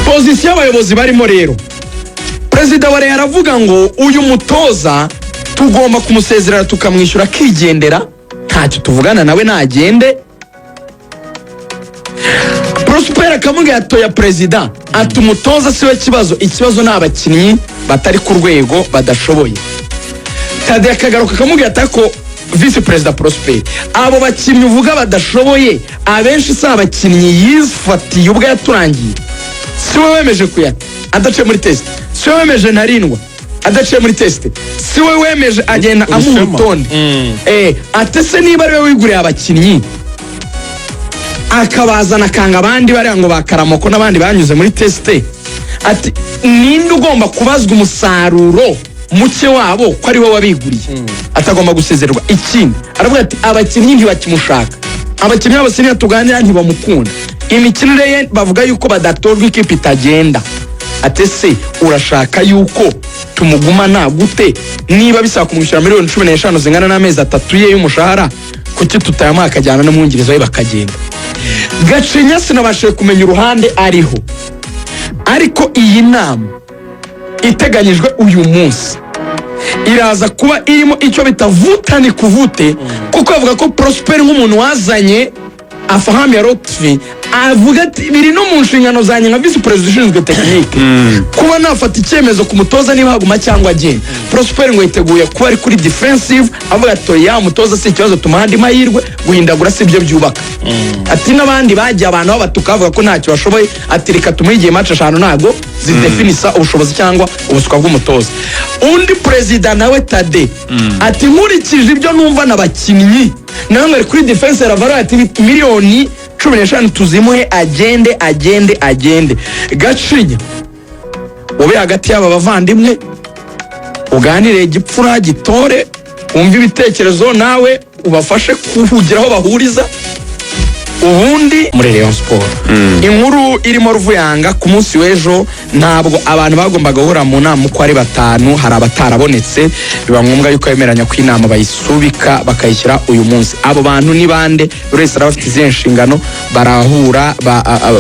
position y'abayobozi barimo rero Perezida wa Rayon aravuga ngo uyu mutoza tugomba kumusezerera tukamwishyura akigendera ntacyo tuvugana nawe nagende. Prosper akamubwira atoya Perezida ati umutoza siwe kibazo, ikibazo n'abakinnyi batari ku rwego badashoboye. Tade akagaruka akamubwira atako Vice Perezida Prosper abo bakinnyi uvuga badashoboye abenshi si abakinnyi yifatiye ubwo yaturangiye, siwe wemeje kuyata adaciye muri test, siwe wemeje ntarindwa adaciye muri test, siwe wemeje agenda amutonde atese niba ariwe wiguriye abakinnyi akabazana kanga abandi bari ngo bakaramoko n'abandi banyuze muri test, ati ninde ugomba kubazwa umusaruro muke wabo ko ari we wabiguriye atagomba gusezererwa. Ikindi aravuga ati abakinnyi ntibakimushaka, abakinnyi bose niyo tuganira ntibamukunda, imikinire ye bavuga yuko badatorwa ikipe itagenda. Atese urashaka yuko tumugumana gute niba bisaba kumwishyura miliyoni 15 zingana n'amezi 3 ye y'umushahara, kuki tutayama akajyana n'umwungirizo we bakagenda. Gacinya sinabashije kumenya uruhande ariho, ariko iyi nama iteganyijwe uyu munsi iraza kuba irimo icyo bitavuta ni kuvute, kuko avuga ko Prosper nk'umuntu wazanye afahami ya Rotfi avuga ati biri no mu nshingano zanye nka Vice President ushinzwe tekinike kuba nafata icyemezo ku mutoza niba haguma cyangwa agenda. Prosper ngo yiteguye kuba ari kuri defensive avuga ati ya mutoza si ikibazo tumahandi mahirwe guhindagura si byo byubaka. Ati n'abandi bagiye abantu aho batukavuga ko ntacyo bashoboye, ati reka tumuhigiye match 5 nago zidefinisa ubushobozi cyangwa ubuswa bw'umutoza. Undi President nawe Tade ati nkurikije ibyo numva n'abakinnyi nawe ngari kuri defense ravara ati miliyoni 15 tuzimuhe agende. Gacinya ube hagati y'aba bavandimwe uganire igipfura gitore umva ibitekerezo nawe ubafashe kuhugiraho bahuriza ubundi muri Rayon Sport. Inkuru irimo Ruvuyanga ku munsi w'ejo ntabwo abantu bagombaga guhura mu nama uko ari 5, hari abatarabonetse biba ngombwa yuko yemeranya ku inama bayisubika bakayishyira uyu munsi. Abo bantu ni bande? Urese arafite izihe nshingano, barahura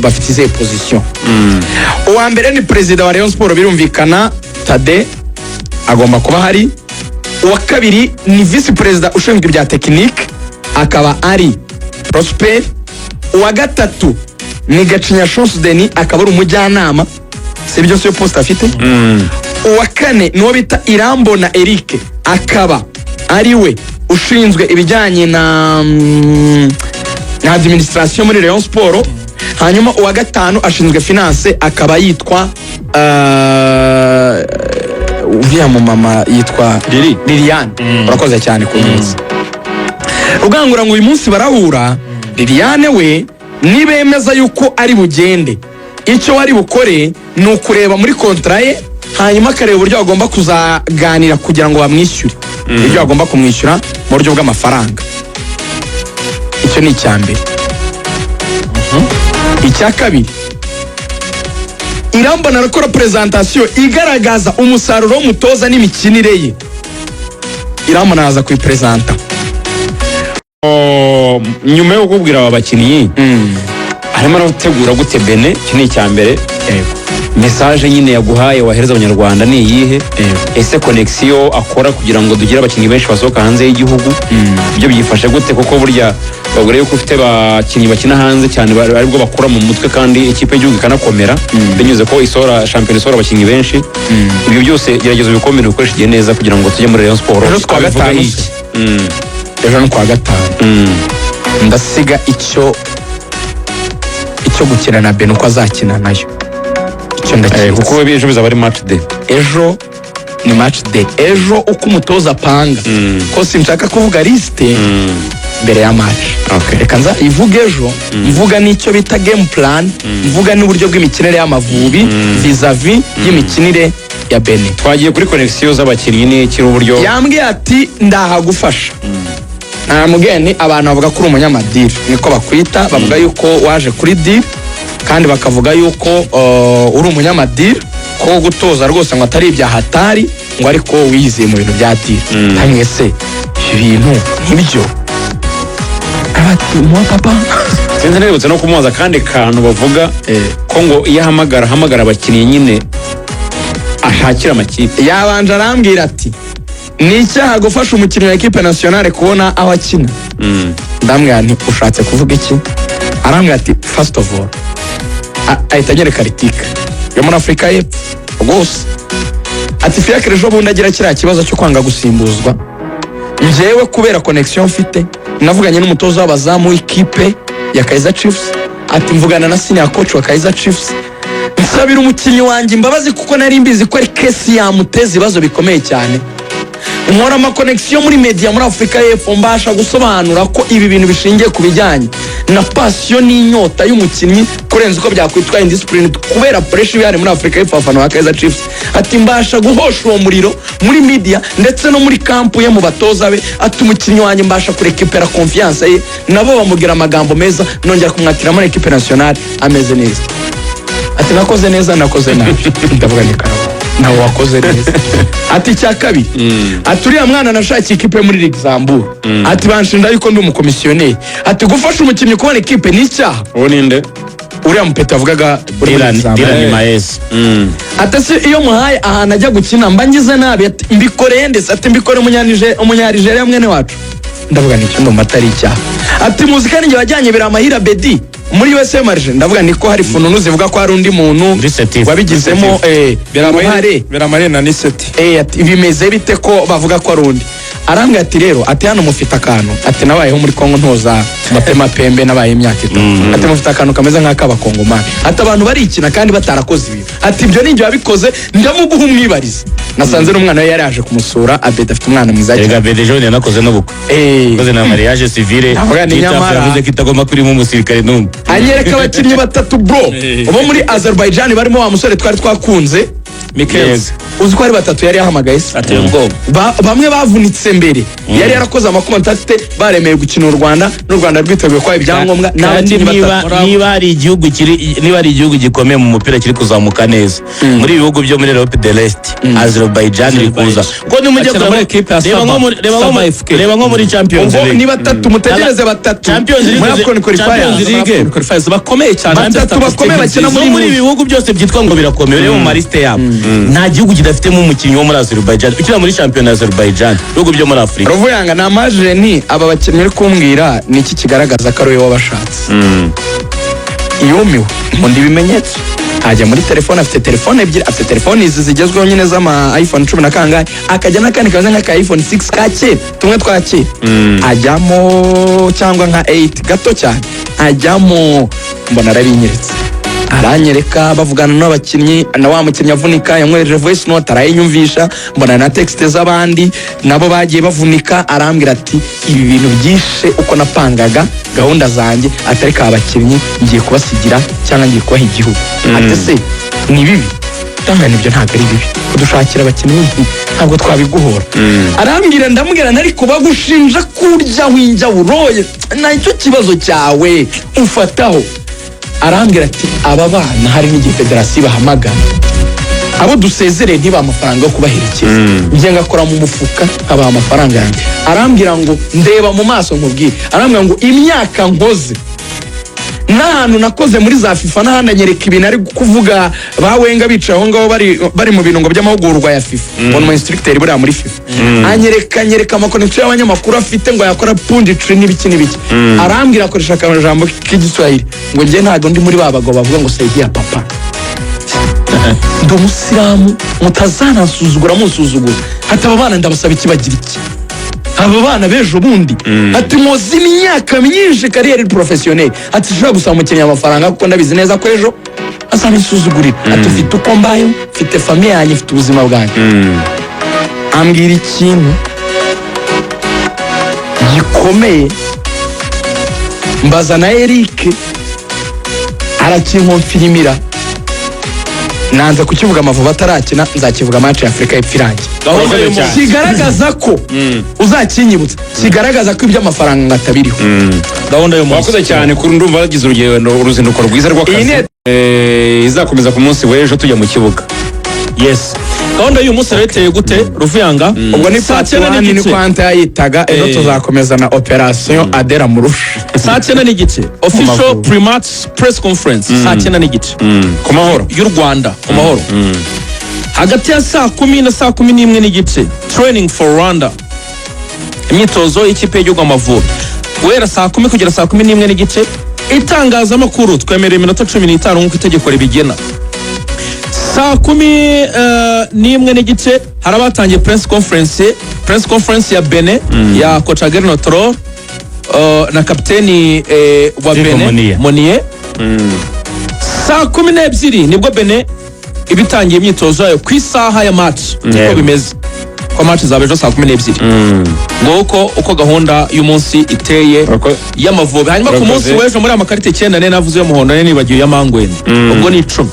bafite izihe position. Uwa mbere ni Perezida wa Rayon Sport birumvikana Tade agomba kuba hari. Uwa kabiri ni Vice President ushinzwe ibya tekinike akaba ari Prosper. Uwa gatatu ni Gacinya Chance Denis akaba ari umujyanama, si byo cyo post afite. Uwa kane ni wo bita Irambona Eric akaba ari we ushinzwe ibijyanye na administration muri Rayon Sport. Hanyuma uwa gatanu ashinzwe finance akaba yitwa uriya mu mama yitwa Liliane. Urakoze cyane ku munsi ugangura ngo uyu munsi barahura. Liliane we nibemeza yuko ari bugende, icyo wari bukore ni ukureba muri kontra ye, hanyuma akareba uburyo agomba kuzaganira kugira ngo bamwishyure ibyo agomba kumwishyura mu buryo bw'amafaranga. Icyo ni icyambere. Icya kabiri, Irambona arakora presentation igaragaza umusaruro w'umutoza n'imikinire ye. Irambona aza kuyipresenta nyuma yo kubwira aba bakinnyi arimo arategura gute Bene. Iki ni icyambere. Message nyine yaguhaye wahereza abanyarwanda ni iyihe? Ese connection akora kugira ngo dugire abakinnyi benshi basohoka hanze y'igihugu ibyo byifashe gute? Kuko burya bagore yuko ufite abakinnyi bakina hanze cyane aribwo bakura mu mutwe kandi ikipe y'igihugu ikanakomera binyuze ko isora champion isora abakinnyi benshi. Ibyo byose gerageza ubikomere ukoresha igihe neza kugira ngo tujye muri Rayon Sport. Ejo no kwa gatanu ndasiga icyo gukina na Beno ko azakina nayo. Icyo ndakiye kuko ejo bizaba ari match day. Ejo ni match day. Ejo uko umutoza panga ko simshaka kuvuga liste mbere ya match. Reka nza ivuga ejo mvuga n'icyo bita game plan, mvuga n'uburyo bw'imikinire y'Amavubi vis-a-vis y'imikinire ya Bene. Twagiye kuri connection z'abakinnyi ni kiri uburyo yambwiye ati ndahagufasha. Mugeni abantu bavuga ko uri umunyamadiri niko bakwita, bavuga yuko waje kuri deal kandi bakavuga yuko uri umunyamadiri ko gutoza rwose ngo atari ibya hatari ngo ariko wizeye mu bintu bya deal. Tanyese ibintu nk'ibyo abati mu papa sinzi nibutse no kumubaza akandi kantu bavuga ko ngo iyo ahamagara abakinnyi nyine ashakira amakipe. Yabanje arambwira ati ni icyaha gufasha umukinnyi wa equipe nationale kubona aho akina. Ndambwira nti ushatse kuvuga iki? Arambwira ati first of all ahita anyereka ritika yo muri Afurika y'Epfo rwose ati Fiacre ejo bundi agira kiriya kibazo cyo kwanga gusimbuzwa, njyewe kubera connection mfite navuganye n'umutoza w'abazamu w'ikipe ya Kaizer Chiefs, ati mvugana na senior coach wa Kaizer Chiefs, nsabira umukinnyi wanjye imbabazi kuko nari mbizi ko ari kesi yamuteza ibibazo bikomeye cyane. Nkora ama connection muri media muri Afurika y'Epfo, mbasha gusobanura ko ibi bintu bishingiye ku bijyanye na passion n'inyota y'umukinnyi kurenza uko byakwitwa indiscipline kubera pressure yari muri Afurika y'Epfo afana wa Kaizer Chiefs. Ati mbasha guhosha uwo muriro muri media ndetse no muri kampu ye mu batoza be, ati umukinnyi wanjye mbasha kurekipera confiance ye, nabo bamugira amagambo meza, nongera kumwakira muri equipe nationale ameze neza. Ati nakoze neza nakoze nabi. Ndavuga ni karaba nawe wakoze neza. Ati cya kabiri ati uriya mwana nashakiye ikipe muri Luxembourg, ati banshinda yuko ndi umukomisiyoneri, ati gufasha umukinnyi kubona ikipe ni icyaha. Uwo ninde? Uriya mupeta avugaga Dylan Maes. Ati se iyo muhaye ahantu ajya gukina mba ngize nabi, ati mbikoreye ndetse ati mbikore umunyarigeria mwene wacu. Ndavuga ni cyo ndumva atari icyaha. Ati muzika ninjye wajyanye Biramahira Bedi muri USA Marge, ndavuga niko hari fununu zivuga ko hari undi muntu wabigizemo Biramahire na Niseti. Ati bimeze bite ko bavuga ko ari undi? Arambwira ati rero ati hano mufite akantu, ati nabayeho muri Kongo ntoza batema pembe nabaye imyaka itatu, ati mufite akantu kameze nk'akabakongomani, ati abantu barikina kandi batarakoze ibi, ati ibyo ninjye wabikoze ndamuguha umwibarize. Nasanze n'umwana we yari yaje kumusura, Abed afite umwana mwiza cyane. Abed Jean yanakoze n'ubukwe, koze na mariage civile, yavuze ko itagomba kurimo umusirikare n'umwe. Anyereka abakinnyi batatu bro bo muri Azerbaijan barimo wa musore twari twakunze Mikels, uzi ko ari batatu yari yahamagaye se ateye ubwoba. Bamwe bavunitse mbere, yari yarakoze amakoma atatu baremeye gukina u Rwanda n'u Rwanda rwiteguye kwa ibyangombwa n'abakinnyi batatu. Niba ari igihugu gikomeye mu mupira kiri kuzamuka neza muri ibihugu byo muri Europe de l'Est, Azerbaijan iri kuza ko ni mujye reba nko muri Champions League ni batatu, mutegereze batatu Champions League bakomeye cyane, batatu bakomeye bakina muri ibihugu byose byitwa ngo birakomeye mu mariste yabo. Nta gihugu kidafitemo umukinnyi wo muri Azerbaijan ukina muri champion ya Azerbaijan, ibihugu byo muri Afurika. Rovuyanga na majeni aba bakinnyi uri kumbwira niki kigaragaza ko ari we wabashatse. Yumiwe mundi bimenyetso ajya muri telefone, afite telefone ebyiri, afite telefone izi zigezweho nyine z'ama iPhone 10 na kangahe, akajya n'akandi kaza nk'aka iPhone 6 kake tumwe twakira ajyamo cyangwa nka 8 gato cyane ajyamo, mbona arabinyeretse aranyereka bavugana n'abakinnyi na wa mukinnyi avunika yamwereje voice note arayinyumvisha, mbona na texte z'abandi nabo bagiye bavunika, arambwira ati ibi bintu byishe uko napangaga gahunda zanjye, atari ka abakinnyi ngiye kubasigira cyangwa ngiye kubaha igihugu. Ati se ni bibi? Tangana ibyo ntabwo ari bibi, kudushakira abakinnyi ntabwo twabiguhora. Arambwira ndamubwira nari kubagushinja kurya winjya uroye, nacyo kibazo cyawe ufataho. Arambwira ati aba bana hari n'igihe federasiyo bahamagara abo dusezereye ntiba amafaranga yo kubaherekeza, njye ngakora mu mufuka abaha amafaranga yanjye. Arambwira ngo ndeba mu maso nkubwire, arambwira ngo imyaka nkoze n'ahantu nakoze muri za FIFA n'ahandi anyereka ibintu ari kuvuga bawenga bicaye aho ngaho bari mu bintu ngo by'amahugurwa ya FIFA, ngo ni instructeur buriya muri FIFA, anyereka amakonekisiyo y'abanyamakuru afite ngo yakora punditri n'ibiki n'ibiki. Arambwira akoresha akajambo k'igiswahili ngo njye ntabwo ndi muri ba bagabo bavuga ngo saidia papa, ndi umusilamu mutazanansuzugura munsuzugura, hata aba bana ndabasaba ikibagira iki, aba bana bejo bundi ati muzi imyaka myinshi kariyeri professionnel, ati shobora gusaba umukinnyi amafaranga kuko ndabizi neza ko ejo azanisuzugurira, ati ufite uko mbayo, mfite famille yanjye, mfite ubuzima bwanjye. Ambwira ikintu gikomeye, mbaza na Eric arakinkonfirimira, nanze kukivuga Amavubi atarakina, nzakivuga match ya Afrika y'Epfo irangiye. Kigaragaza ko uzakinyibutsa, kigaragaza ko iby'amafaranga ngatabiriho. Gahunda yo wakoze cyane kuri ndumva bagize uruzinduko rwiza rw'akazi. Izakomeza ku munsi w'ejo tujya mu kibuga. yes gahunda y'uyu munsi rero iteye gute Ruvuyanga ubwo ni saa part cyenda 1 n'igice. ni kwanta yayitaga ejo tuzakomeza na operation Adera Murusha saa cyenda n'igice official pre-match press conference saa cyenda n'igice ku mahoro y'u Rwanda ku mahoro hagati ya saa 10 na saa 11 n'igice training for Rwanda imyitozo y'ikipe y'igihugu Amavubi guhera saa 10 kugera saa 11 n'igice itangazamakuru twemerera iminota 15 nk'uko itegeko ribigena saa 11 n'igice harabatangiye press conference ya Benin ya coach Aguero Toro na kapiteni wa Benin Monier saa 12 nibwo Benin ibitangiye imyitozo yayo ku isaha ya match niko bimeze ko match zabejo saa 12 ngo uko gahunda y'umunsi iteye y'Amavubi hanyuma ku munsi w'ejo muri amakarite 9 navuze y'umuhondo nibagiye ya Mangwende ubwo ni 10